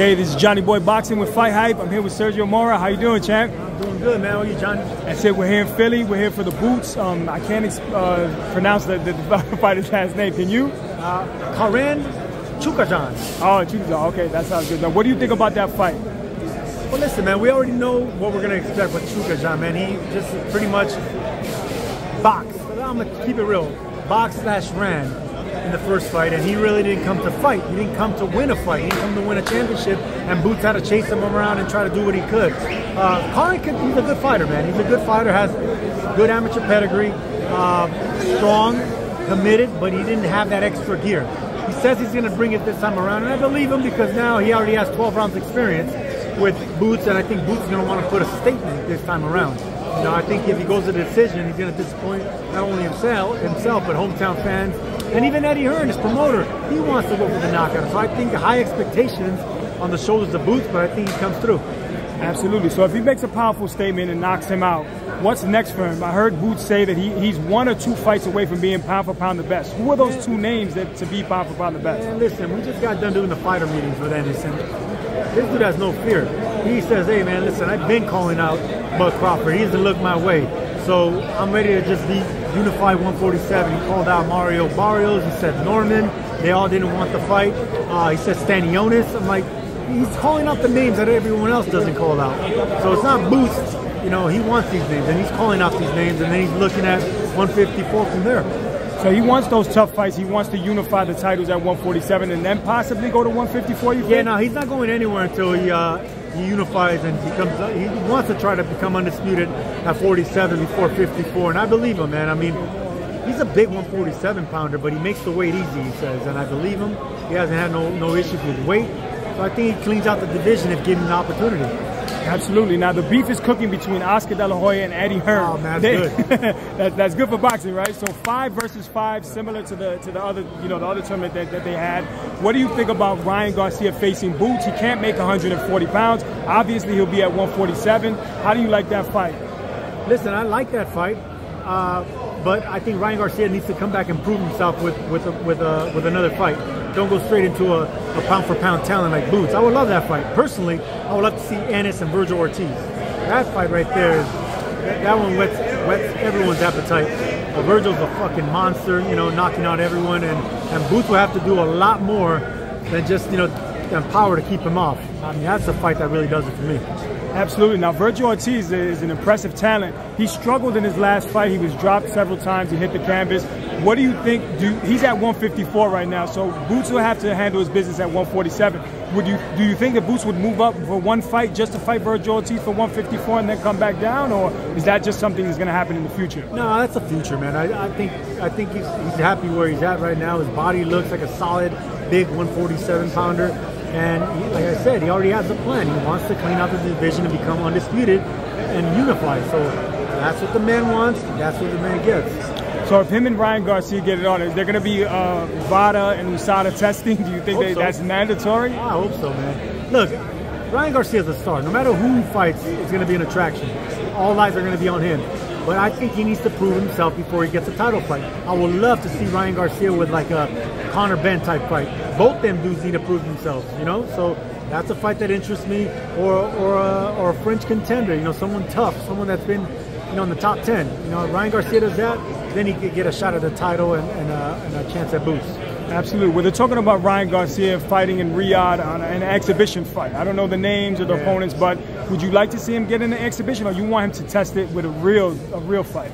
Okay, this is Johnny Boy Boxing with Fight Hype. I'm here with Sergio Mora. How you doing, champ? I'm doing good, man. How are you, Johnny? That's it. We're here in Philly. We're here for the Boots. I can't pronounce the fighter's last name. Can you? Karen Chukhadzhian. Oh, Chukhadzhian. Okay, that sounds good. Now, what do you think about that fight? Well, listen, man. We already know what we're gonna expect with Chukhadzhian, man. He just pretty much boxed. I'm gonna keep it real. Box/ran in the first fight, and he really didn't come to fight. He didn't come to win a fight. He didn't come to win a championship, and Boots had to chase him around and try to do what he could. He's a good fighter, man. He's a good fighter, has good amateur pedigree, strong, committed, but he didn't have that extra gear. He says he's going to bring it this time around, and I believe him because now he already has 12 rounds experience with Boots, and I think Boots is going to want to put a statement this time around. You know, I think if he goes to the decision, he's going to disappoint not only himself, but hometown fans. And even Eddie Hearn, his promoter, he wants to go for the knockout. So I think high expectations on the shoulders of Boots, but I think he comes through. Absolutely. So if he makes a powerful statement and knocks him out, what's next for him? I heard Boots say that he's 1 or 2 fights away from being pound for pound the best. Who are those 2 names that to be pound for pound the best? Man, listen, we just got done doing the fighter meetings with Ennis, and this dude has no fear. He says, hey man, listen, I've been calling out Bud Crawford. He doesn't look my way. So I'm ready to just be unified 147. He called out Mario Barrios. He said Norman. They all didn't want the fight. He said Stanionis. I'm like, he's calling out the names that everyone else doesn't call out. So it's not Boots. You know, he wants these names, and he's calling out these names, and then he's looking at 154 from there. So he wants those tough fights. He wants to unify the titles at 147 and then possibly go to 154, you think? Yeah, no, he's not going anywhere until he unifies and becomes. He wants to try to become undisputed at 47 before 54, and I believe him, man. I mean, he's a big 147 pounder, but he makes the weight easy, he says, and I believe him. He hasn't had no issues with weight, so I think he cleans out the division if given the opportunity. Absolutely. Now the beef is cooking between Oscar De La Hoya and Eddie Hearn. Oh man, that's good. that's good for boxing, right? So 5 versus 5, similar to the other the other tournament that they had. What do you think about Ryan Garcia facing Boots? He can't make 140 pounds. Obviously, he'll be at 147. How do you like that fight? Listen, I like that fight, but I think Ryan Garcia needs to come back and prove himself with another fight. Don't go straight into a pound-for-pound talent like Boots. I would love that fight. Personally, I would love to see Ennis and Virgil Ortiz. That fight right there, that one whets everyone's appetite. Virgil's a fucking monster, you know, knocking out everyone, and Boots will have to do a lot more than just, than power to keep him off. I mean, that's a fight that really does it for me. Absolutely. Now, Virgil Ortiz is an impressive talent. He struggled in his last fight. He was dropped several times. He hit the canvas. What do you think? He's at 154 right now, so Boots will have to handle his business at 147. Do you think that Boots would move up for one fight just to fight Virgil Ortiz for 154 and then come back down, or is that just something that's going to happen in the future? No, that's the future, man. I think he's happy where he's at right now. His body looks like a solid, big 147 pounder. And like I said, he already has a plan. He wants to clean out the division and become undisputed and unify. So that's what the man wants. That's what the man gets. So if him and Ryan Garcia get it on, is there going to be VADA and USADA testing? Do you think that's mandatory? I hope so, man. Look, Ryan Garcia is a star. No matter who he fights, it's going to be an attraction. All eyes are going to be on him. But I think he needs to prove himself before he gets a title fight. I would love to see Ryan Garcia with like a Conor Ben type fight. Both them dudes need to prove themselves, So that's a fight that interests me. Or a French contender, someone tough, someone that's been, in the top 10. If Ryan Garcia does that, then he could get a shot at the title and a chance at Boots. Absolutely. Well, they're talking about Ryan Garcia fighting in Riyadh on an exhibition fight. I don't know the names of the opponents, but would you like to see him get in an exhibition, or you want him to test it with a real fight?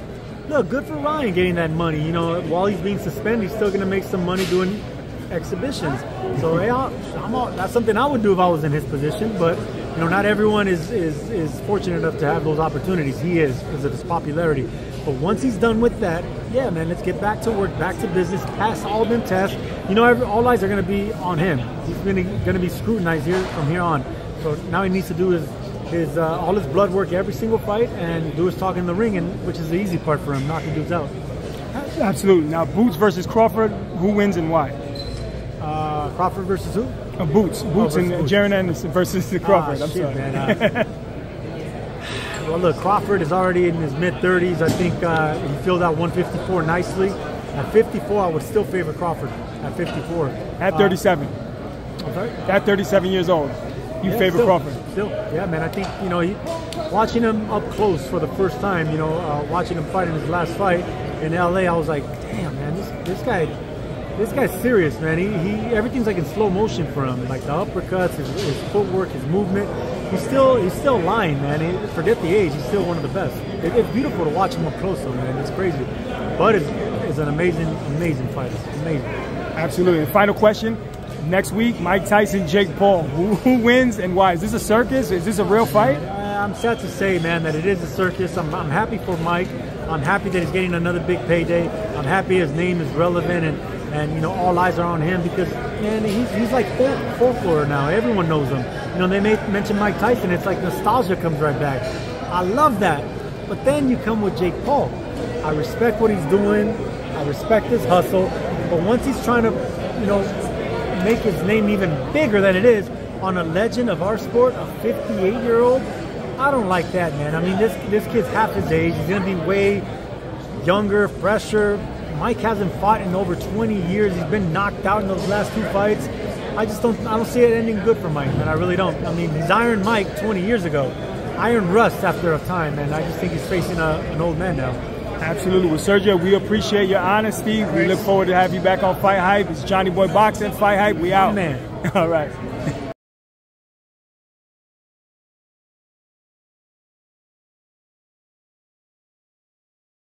Look, good for Ryan getting that money. While he's being suspended, he's still going to make some money doing exhibitions. So hey, that's something I would do if I was in his position. But not everyone is fortunate enough to have those opportunities. He is, because of his popularity. But once he's done with that, yeah, man, let's get back to work, back to business, pass all them tests. All eyes are going to be on him. He's going to be scrutinized from here on. So now he needs to do his all his blood work every single fight and do his talk in the ring, which is the easy part for him, knocking dudes out. Absolutely. Now, Boots versus Crawford, who wins and why? Crawford versus who? Boots and Jaron Ennis versus Crawford. I'm sorry. Man. Well, look, Crawford is already in his mid-30s. I think he filled out 154 nicely. At 54, I would still favor Crawford at 54. At 37. I'm sorry? At 37 years old. you favor Crawford. Still, yeah, man. I think, you know, watching him up close for the first time, you know, watching him fight in his last fight in LA, I was like, damn, man, this guy's serious, man. He everything's like in slow motion for him, like the uppercuts, his footwork, his movement. He's still lying, man. Forget the age, he's still one of the best. It's beautiful to watch him up close, though, man. It's crazy. Bud is an amazing fighter. Amazing. Absolutely. And final question. Next week, Mike Tyson, Jake Paul. Who wins and why? Is this a circus? Is this a real fight? I'm sad to say, man, that it is a circus. I'm happy for Mike. I'm happy that he's getting another big payday. I'm happy his name is relevant and you know, all eyes are on him because, man, he's like folklore now. Everyone knows him. You know, they mention Mike Tyson. It's like nostalgia comes right back. I love that. But then you come with Jake Paul. I respect what he's doing. I respect his hustle. But once he's trying to, you know, make his name even bigger than it is on a legend of our sport, a 58-year-old, I don't like that, man. I mean, this kid's half his age. He's going to be way younger, fresher. Mike hasn't fought in over 20 years. He's been knocked out in those last 2 fights. I don't see it ending good for Mike, man. I really don't. I mean, he's Iron Mike 20 years ago. Iron Rust after a time, man. I just think he's facing an old man now. Absolutely. Well, Sergio, we appreciate your honesty. We look forward to have you back on Fight Hype. It's Johnny Boy Boxing, Fight Hype. We out. Man. All right.